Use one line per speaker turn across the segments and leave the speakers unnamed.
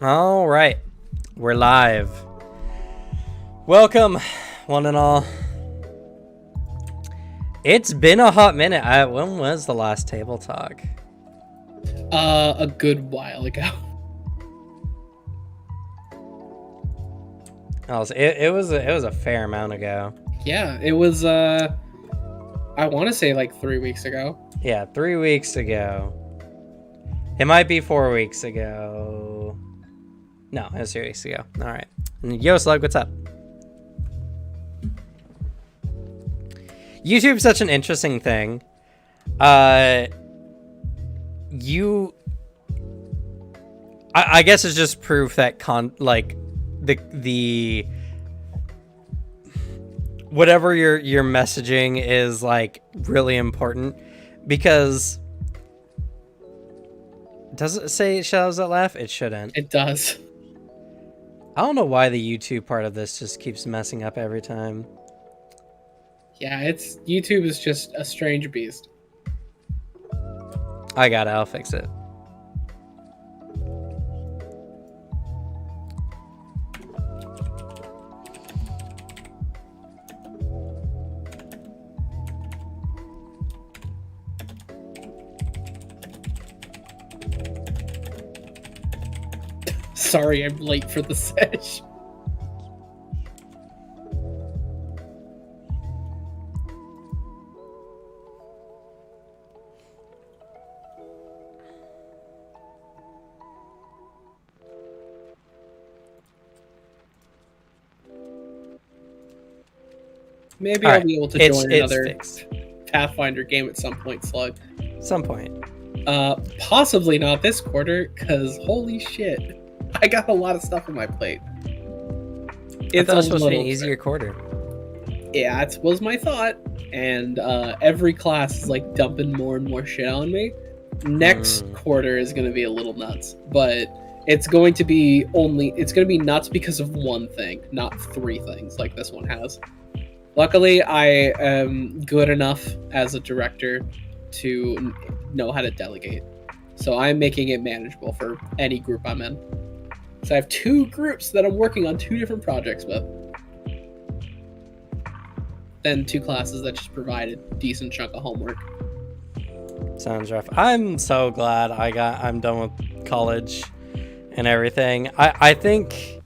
All right, we're live. Welcome, one and all. It's been a hot minute. When was the last table talk?
A good while ago.
It was a fair amount ago.
Yeah, it was. I want to say like 3 weeks ago.
Yeah, 3 weeks ago. It might be 4 weeks ago. No, it was 3 weeks ago. All right. Yo, Slug, what's up? YouTube's such an interesting thing. I guess it's just proof that the whatever your messaging is like really important, because does it say shadows that laugh? It shouldn't.
It does.
I don't know why the YouTube part of this just keeps messing up every time.
Yeah, YouTube is just a strange beast.
I'll fix it.
Sorry, I'm late for the sesh. Maybe I'll be able to join another Pathfinder game at some point, Slug.
Some point.
Possibly not this quarter, because holy shit, I got a lot of stuff on my plate.
It's supposed to be an easier quarter.
Yeah, that was my thought. And every class is like dumping more and more shit on me. Next quarter is going to be a little nuts, but it's going to be nuts because of one thing, not three things like this one has. Luckily, I am good enough as a director to know how to delegate. So I'm making it manageable for any group I'm in. So I have two groups that I'm working on two different projects with. Then two classes that just provide a decent chunk of homework.
Sounds rough. I'm so glad I'm done with college and everything. I think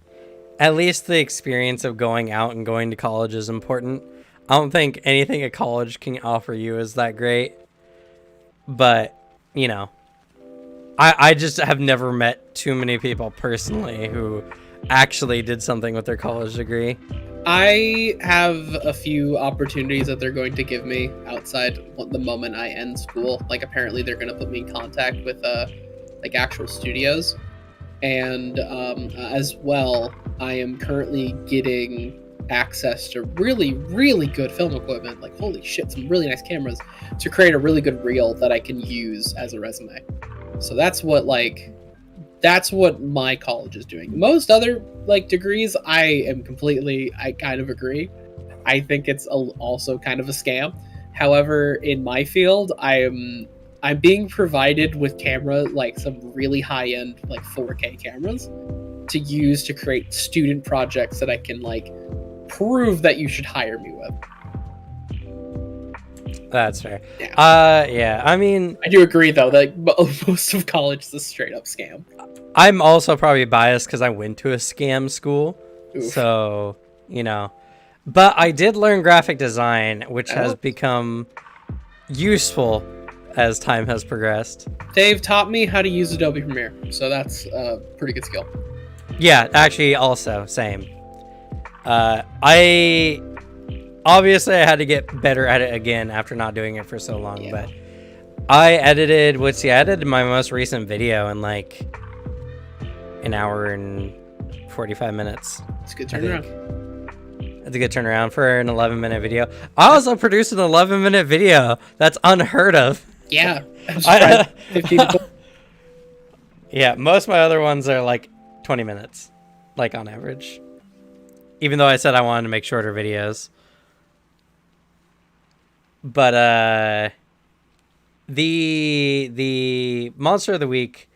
at least the experience of going out and going to college is important. I don't think anything a college can offer you is that great. But, you know, I just have never met too many people personally who actually did something with their college degree.
I have a few opportunities that they're going to give me outside the moment I end school. Like, apparently they're going to put me in contact with like actual studios. And as well, I am currently getting access to really, really good film equipment. Like, holy shit, some really nice cameras to create a really good reel that I can use as a resume. So that's what my college is doing. Most other like degrees, I kind of agree. I think it's also kind of a scam. However, in my field, I'm being provided with like some really high-end like 4K cameras to use to create student projects that I can like prove that you should hire me with.
That's fair. Yeah. I mean,
I do agree though that most of college is a straight up scam.
I'm also probably biased because I went to a scam school.
Oof.
So, you know, but I did learn graphic design, which has become useful as time has progressed.
Dave taught me how to use Adobe Premiere, so that's a pretty good skill.
Yeah, actually, also same. I obviously I had to get better at it again after not doing it for so long, but I edited my most recent video in like an hour and 45 minutes.
It's a good turnaround.
That's a good turnaround for an 11-minute video. I also produced an 11-minute video. That's unheard of.
Yeah.
15 yeah, most of my other ones are like 20 minutes, like on average. Even though I said I wanted to make shorter videos. But the monster of the week,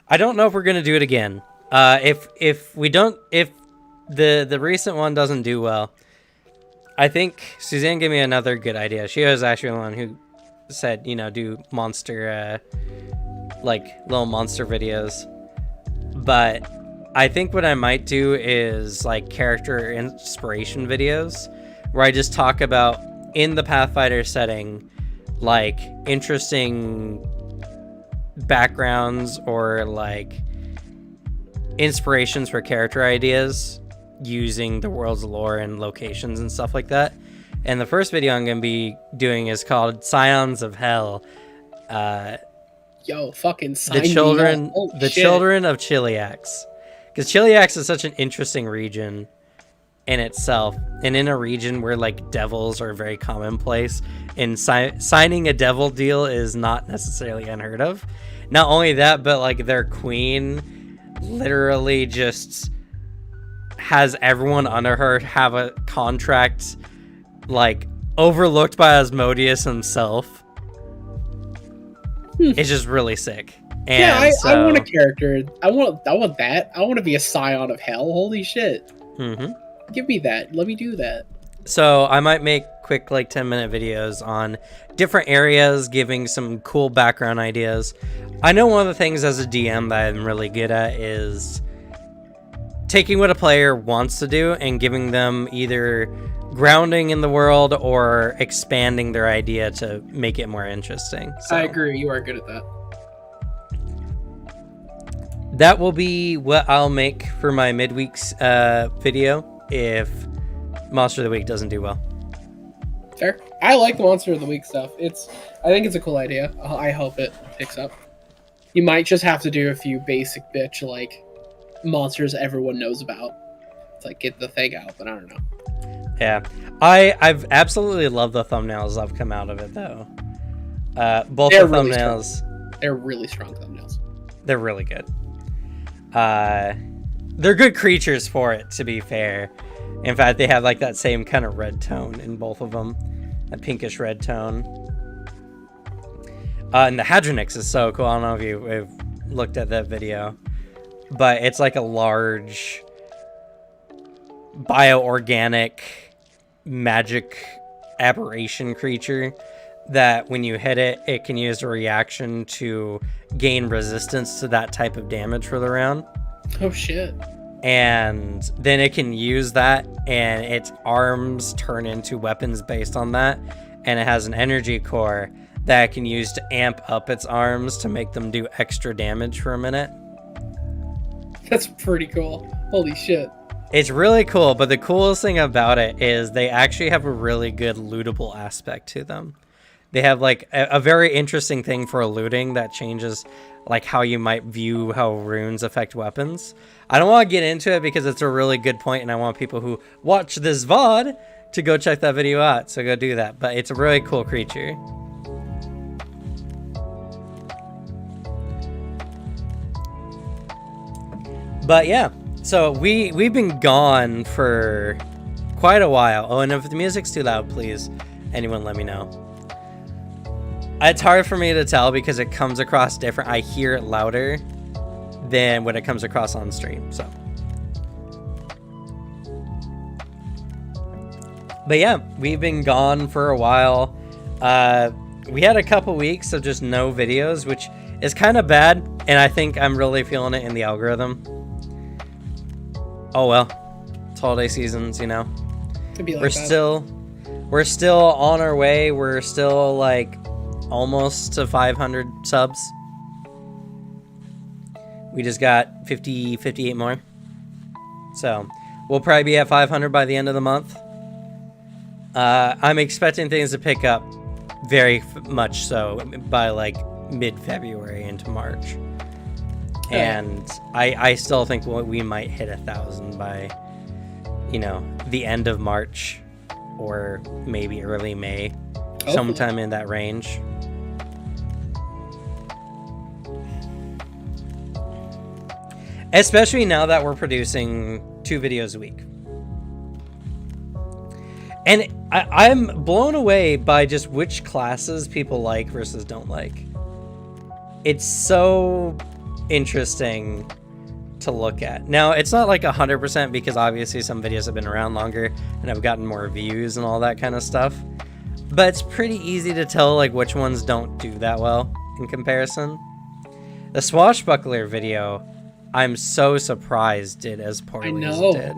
I don't know if we're gonna do it again. If we don't, if the recent one doesn't do well, I think Suzanne gave me another good idea. She was actually the one who said, you know, do monster, like little monster videos. But I think what I might do is like character inspiration videos where I just talk about in the Pathfinder setting, like interesting backgrounds or like inspirations for character ideas using the world's lore and locations and stuff like that. And the first video I'm going to be doing is called Scions of Hell.
Yo, fucking
the children of Chiliax. Because Chiliax is such an interesting region in itself, and in a region where like devils are very commonplace, and signing a devil deal is not necessarily unheard of. Not only that, but like their queen literally just has everyone under her have a contract like overlooked by Asmodeus himself. It's just really sick. And
yeah, I want a character. I want that. I want to be a scion of hell. Holy shit.
Mm-hmm.
Give me that. Let me do that.
So I might make quick like 10-minute videos on different areas, giving some cool background ideas. I know one of the things as a DM that I'm really good at is taking what a player wants to do and giving them either grounding in the world or expanding their idea to make it more interesting. So
I agree. You are good at that.
That will be what I'll make for my midweek's video if Monster of the Week doesn't do well.
Fair. I like the Monster of the Week stuff. I think it's a cool idea. I hope it picks up. You might just have to do a few basic bitch like monsters everyone knows about. It's like get the thing out, but I don't know.
Yeah, I've absolutely loved the thumbnails that have come out of it though. Both the thumbnails.
They're really strong thumbnails.
They're really good. They're good creatures for it, to be fair. In fact, they have like that same kind of red tone in both of them, a pinkish red tone. And the Hadronix is so cool. I don't know if you've looked at that video, but it's like a large bioorganic magic aberration creature that when you hit it, it can use a reaction to gain resistance to that type of damage for the round.
Oh shit.
And then it can use that, and its arms turn into weapons based on that. And it has an energy core that it can use to amp up its arms to make them do extra damage for a minute.
That's pretty cool. Holy shit.
It's really cool, but the coolest thing about it is they actually have a really good lootable aspect to them. They have like a very interesting thing for looting that changes like how you might view how runes affect weapons. I don't want to get into it because it's a really good point, and I want people who watch this VOD to go check that video out, so go do that. But it's a really cool creature. But yeah, so we've been gone for quite a while. Oh, and if the music's too loud, please, anyone let me know. It's hard for me to tell because it comes across different. I hear it louder than when it comes across on stream. So, but yeah, we've been gone for a while. We had a couple weeks of just no videos, which is kind of bad, and I think I'm really feeling it in the algorithm. Oh well, it's holiday seasons, you know.
Could be like
we're still on our way. We're still like almost to 500 subs. We just got 58 more. So we'll probably be at 500 by the end of the month. I'm expecting things to pick up very much so by like mid-February into March. And I still think we might hit 1,000 by, you know, the end of March or maybe early May. Hopefully. Sometime in that range. Especially now that we're producing 2 videos a week. And I'm blown away by just which classes people like versus don't like. It's so interesting to look at. Now, it's not like 100% because obviously some videos have been around longer and have gotten more views and all that kind of stuff. But it's pretty easy to tell like which ones don't do that well in comparison. The Swashbuckler video, I'm so surprised did as poorly as it did.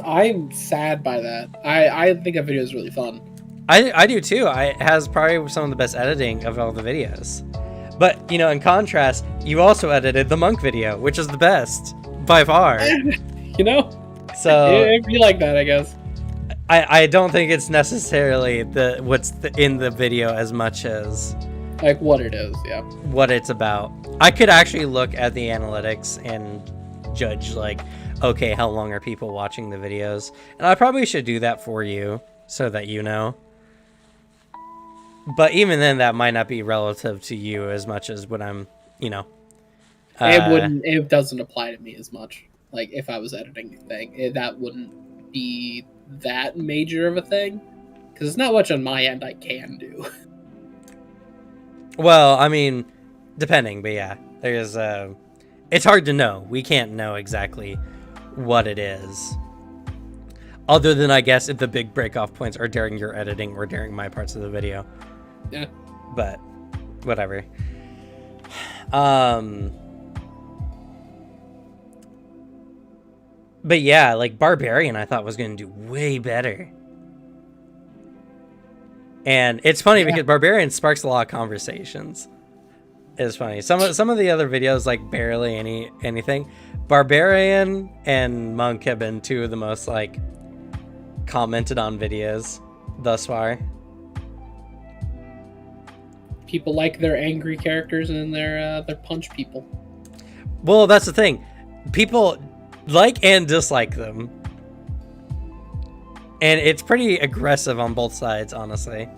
I'm sad by that. I think that video is really fun.
I do too. It has probably some of the best editing of all the videos. But, you know, in contrast, you also edited the Monk video, which is the best by far.
You know?
So
it'd be like that, I guess.
I don't think it's necessarily what's in the video as much as
like what it is, yeah.
What it's about. I could actually look at the analytics and judge like, okay, how long are people watching the videos? And I probably should do that for you so that you know. But even then, that might not be relative to you as much as what I'm, you know.
It doesn't apply to me as much. Like, if I was editing a thing, that wouldn't be that major of a thing. Because there's not much on my end I can do.
Well, I mean, depending, but yeah. There's, it's hard to know. We can't know exactly what it is. Other than, I guess, if the big break-off points are during your editing or during my parts of the video.
Yeah.
But whatever. But yeah, like Barbarian I thought was going to do way better. And it's funny because Barbarian sparks a lot of conversations. It's funny. Some of the other videos like barely anything. Barbarian and Monk have been two of the most like commented on videos thus far.
People like their angry characters and their punch people.
Well, that's the thing. People like and dislike them. And it's pretty aggressive on both sides, honestly.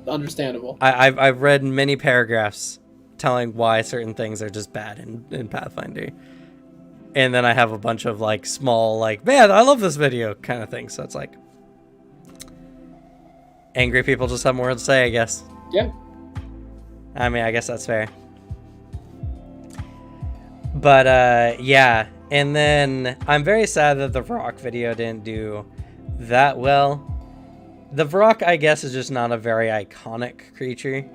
Understandable.
I've read many paragraphs telling why certain things are just bad in Pathfinder. And then I have a bunch of like small like, man, I love this video kind of thing. So it's like angry people just have more to say, I guess.
Yeah.
I mean, I guess that's fair. But yeah, and then I'm very sad that the Vrock video didn't do that well. The Vrock, I guess, is just not a very iconic creature.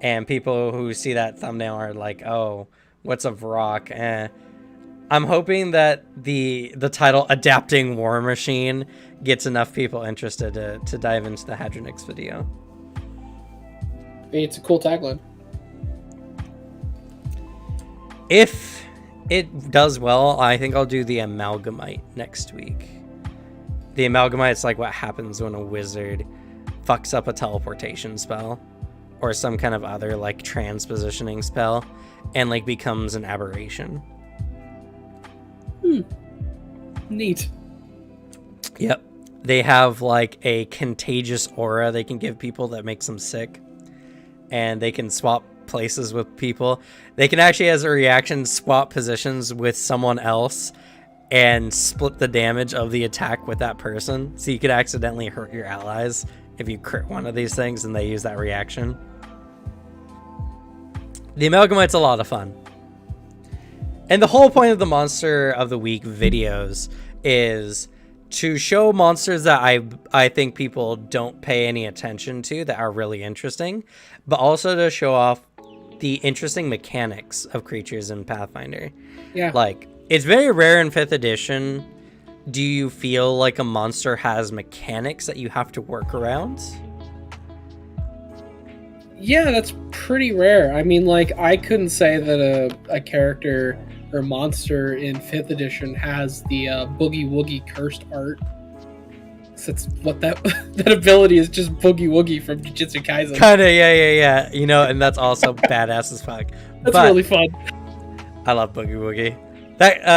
And people who see that thumbnail are like, oh, what's a Vrock? I'm hoping that the title Adapting War Machine gets enough people interested to dive into the Hadronix video.
It's a cool tagline.
If it does well, I think I'll do the Amalgamite next week. The Amalgamite's like what happens when a wizard fucks up a teleportation spell or some kind of other like transpositioning spell and like becomes an aberration.
Neat.
Yep. They have like a contagious aura they can give people that makes them sick. And they can swap places with people. They can actually, as a reaction, swap positions with someone else and split the damage of the attack with that person. So you could accidentally hurt your allies if you crit one of these things and they use that reaction. The Amalgamite's a lot of fun. And the whole point of the Monster of the Week videos is to show monsters that I think people don't pay any attention to that are really interesting, but also to show off the interesting mechanics of creatures in Pathfinder.
Yeah.
Like, it's very rare in 5th edition. Do you feel like a monster has mechanics that you have to work around?
Yeah, that's pretty rare. I mean, like, I couldn't say that a character or monster in 5th edition has the Boogie Woogie cursed art. That's what that ability is, just Boogie Woogie from Jujutsu Kaisen.
Kinda, yeah. You know, and that's also badass as fuck.
That's really fun.
I love Boogie Woogie. That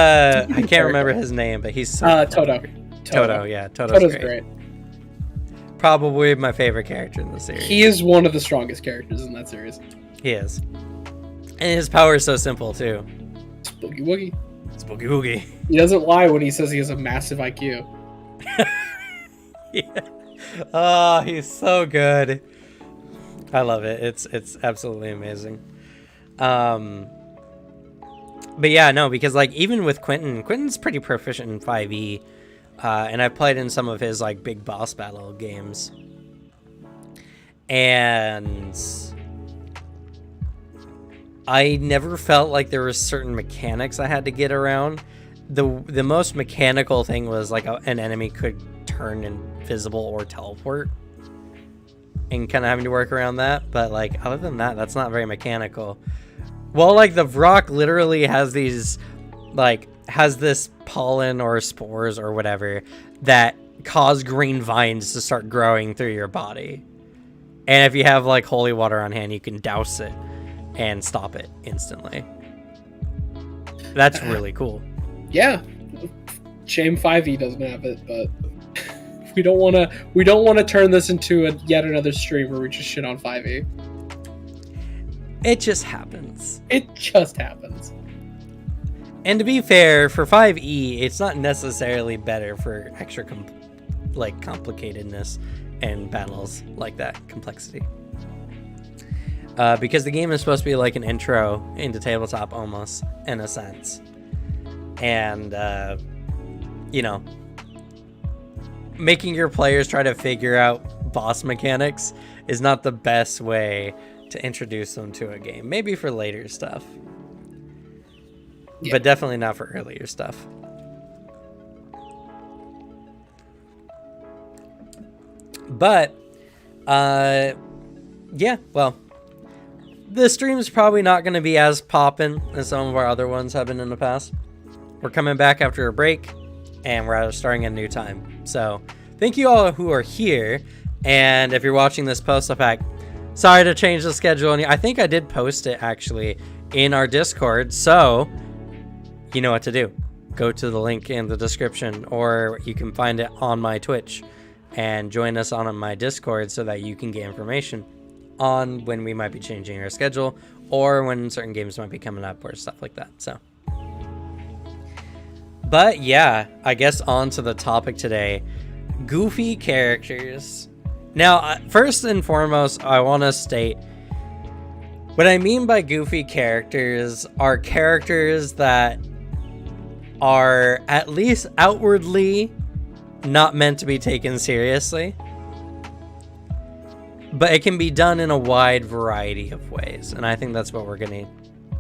I can't remember his name, but he's so
Toto.
Yeah,
Toto's great.
Probably my favorite character in the series.
He is one of the strongest characters in that series.
He is. And his power is so simple too.
It's Boogie Woogie.
It's Boogie Woogie.
He doesn't lie when he says he has a massive IQ.
Yeah. Oh, he's so good. I love it. It's absolutely amazing. But yeah, no, because like even with Quentin's pretty proficient in 5e, and I've played in some of his like big boss battle games, and I never felt like there were certain mechanics I had to get around. The most mechanical thing was like an enemy could turn invisible or teleport, and kind of having to work around that. But like other than that, that's not very mechanical. Well, like the Vrock literally has these, like has this pollen or spores or whatever that cause green vines to start growing through your body. And if you have like holy water on hand, you can douse it and stop it instantly. That's really cool.
Yeah. Shame 5e doesn't have it, but we don't want to turn this into yet another stream where we just shit on 5e.
It just happens.
It just happens.
And to be fair, for 5e, it's not necessarily better for extra complicatedness and battles like that, complexity. Because the game is supposed to be like an intro into tabletop almost, in a sense. And, you know, making your players try to figure out boss mechanics is not the best way to introduce them to a game. Maybe for later stuff. Yeah. But definitely not for earlier stuff. But, yeah, well, the stream's probably not going to be as poppin' as some of our other ones have been in the past. We're coming back after a break, and we're starting a new time. So, thank you all who are here, and if you're watching this post-effect, sorry to change the schedule. I think I did post it, actually, in our Discord, so you know what to do. Go to the link in the description, or you can find it on my Twitch, and join us on my Discord so that you can get information on when we might be changing our schedule, or when certain games might be coming up, or stuff like that. So, but yeah, I guess on to the topic today. Goofy characters. Now, first and foremost, I want to state what I mean by goofy characters are characters that are at least outwardly not meant to be taken seriously, but it can be done in a wide variety of ways. And I think that's what we're going to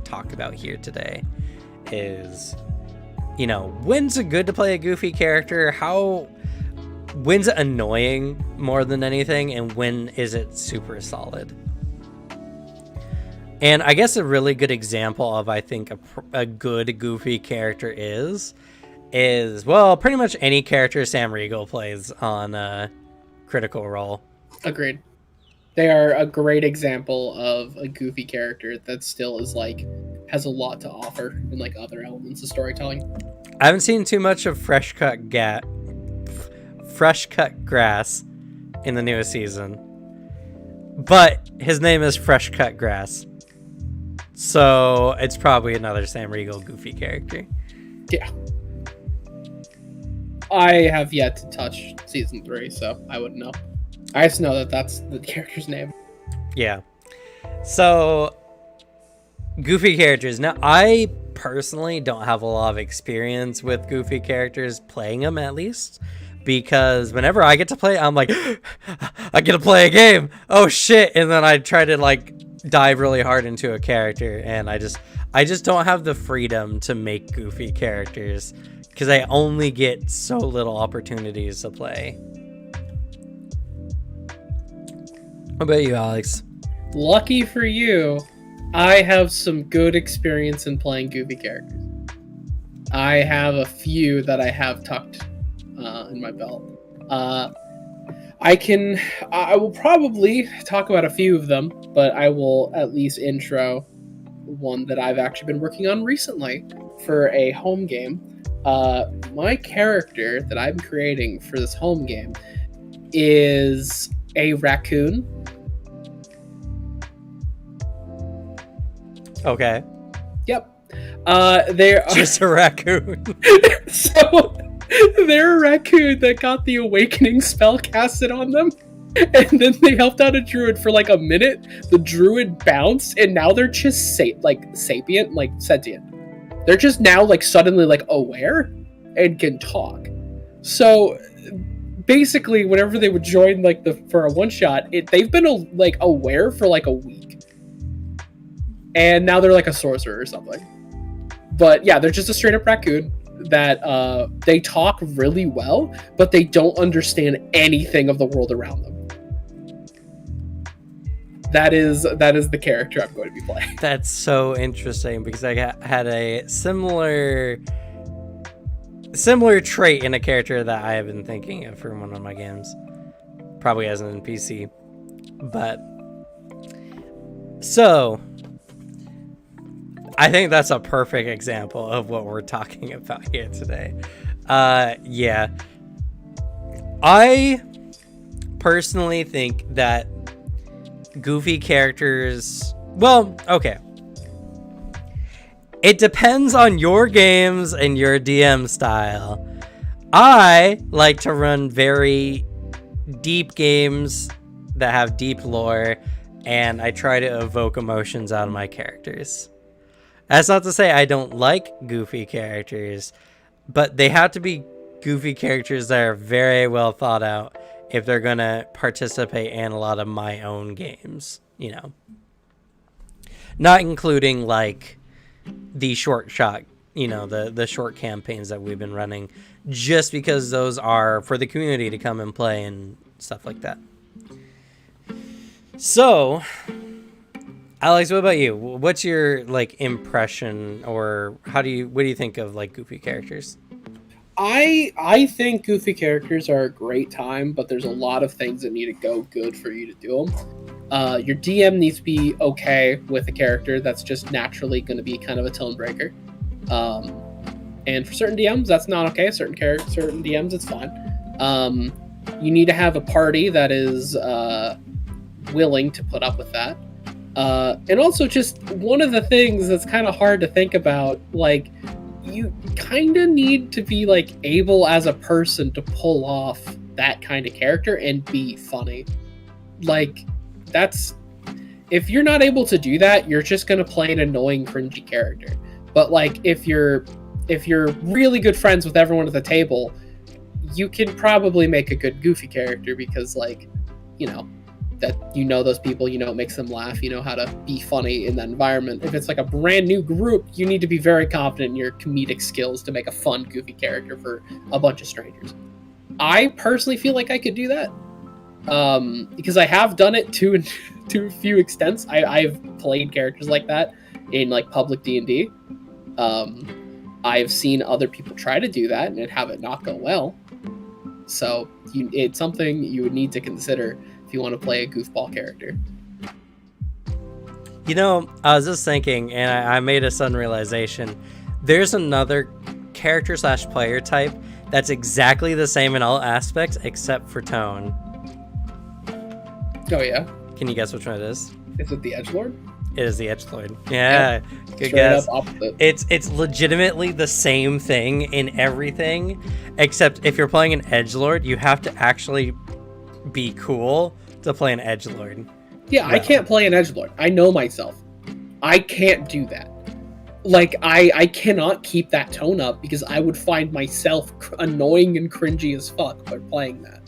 talk about here today is, you know, when's it good to play a goofy character? When's it annoying more than anything? And when is it super solid? And I guess a really good example of, I think, a good goofy character is, well, pretty much any character Sam Riegel plays on Critical Role.
Agreed. They are a great example of a goofy character that still is like, has a lot to offer in like other elements of storytelling.
I haven't seen too much of Fresh Cut Grass in the newest season, but his name is Fresh Cut Grass. So it's probably another Sam Riegel goofy character.
Yeah. I have yet to touch season 3, so I wouldn't know. I just know that that's the character's name.
Yeah. So, goofy characters. Now, I personally don't have a lot of experience with goofy characters, playing them at least, because whenever I get to play, I'm like, I get to play a game. Oh shit! And then I try to like dive really hard into a character, and I just don't have the freedom to make goofy characters because I only get so little opportunities to play. What about you, Alex?
Lucky for you, I have some good experience in playing goofy characters. I have a few that I have tucked in my belt. I will probably talk about a few of them, but I will at least intro one that I've actually been working on recently for a home game. My character that I'm creating for this home game is a raccoon.
Okay.
Yep. They're
just a raccoon.
So they're a raccoon that got the awakening spell casted on them, and then they helped out a druid for like a minute. The druid bounced, and now they're just sapient, like sentient. They're just now like suddenly like aware and can talk. So basically, whenever they would join like for a one shot, they've been like aware for like a week, and now they're like a sorcerer or something. But yeah, they're just a straight up raccoon that they talk really well, but they don't understand anything of the world around them. That is the character I'm going to be playing.
That's so interesting because I had a similar trait in a character that I have been thinking of for one of my games, probably as an NPC. But so I think that's a perfect example of what we're talking about here today. Yeah, I personally think that goofy characters, well, okay, it depends on your games and your DM style. I like to run very deep games that have deep lore, and I try to evoke emotions out of my characters. That's not to say I don't like goofy characters, but they have to be goofy characters that are very well thought out if they're gonna participate in a lot of my own games, you know. Not including like the short shot, you know, the short campaigns that we've been running, just because those are for the community to come and play and stuff like that. So, Alex, what about you? What's your like impression, or what do you think of like goofy characters?
I think goofy characters are a great time, but there's a lot of things that need to go good for you to do them. Your DM needs to be okay with a character that's just naturally going to be kind of a tone breaker. And for certain DMs, that's not okay. Certain DMs, it's fine. You need to have a party that is willing to put up with that. And also, just one of the things that's kind of hard to think about, like, you kind of need to be like able as a person to pull off that kind of character and be funny. Like, that's, if you're not able to do that, you're just gonna play an annoying, cringy character. But like, if you're really good friends with everyone at the table, you can probably make a good goofy character because, like, you know, that you know those people, you know, it makes them laugh, you know how to be funny in that environment. If it's like a brand new group, you need to be very confident in your comedic skills to make a fun, goofy character for a bunch of strangers. I personally feel like I could do that, because I have done it to a few extents. I've played characters like that in like public D&D. I've seen other people try to do that and have it not go well. So it's something you would need to consider if you want to play a goofball character.
You know, I was just thinking, and I made a sudden realization. There's another character / player type that's exactly the same in all aspects except for tone.
Oh yeah?
Can you guess which one it is?
Is it the Edgelord?
It is the Edgelord. Yeah, good
Straight
guess.
up opposite.
It's legitimately the same thing in everything, except if you're playing an Edgelord, you have to actually be cool to play an Edgelord.
Yeah, I can't play an Edgelord. I know myself. I can't do that. Like, I cannot keep that tone up because I would find myself annoying and cringy as fuck by playing that.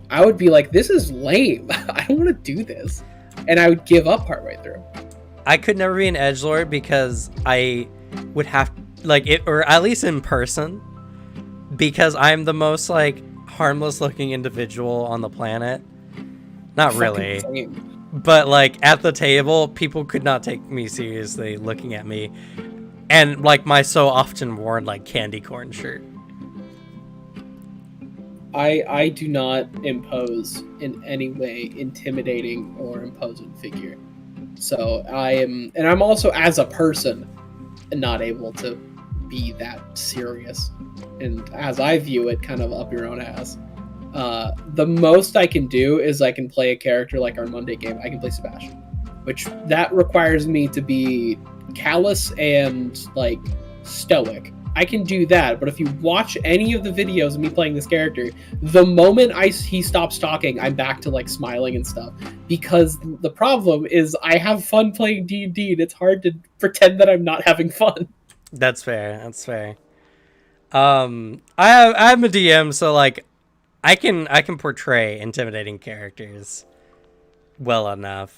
I would be like, this is lame. I don't want to do this. And I would give up partway through.
I could never be an Edgelord because I would have, like, it, or at least in person, because I'm the most, like, harmless looking individual on the planet. Not really. But, like, at the table, people could not take me seriously looking at me. And, like, my so often worn, like, candy corn shirt.
I do not impose in any way intimidating or imposing figure. So I'm also, as a person, not able to be that serious. And as I view it, kind of up your own ass. The most I can do is I can play a character like our Monday game. I can play Sebastian, which that requires me to be callous and like stoic. I can do that, but if you watch any of the videos of me playing this character, the moment he stops talking, I'm back to like smiling and stuff. Because the problem is I have fun playing D&D, and it's hard to pretend that I'm not having fun.
That's fair. That's fair. I'm a DM, so like, I can portray intimidating characters well enough.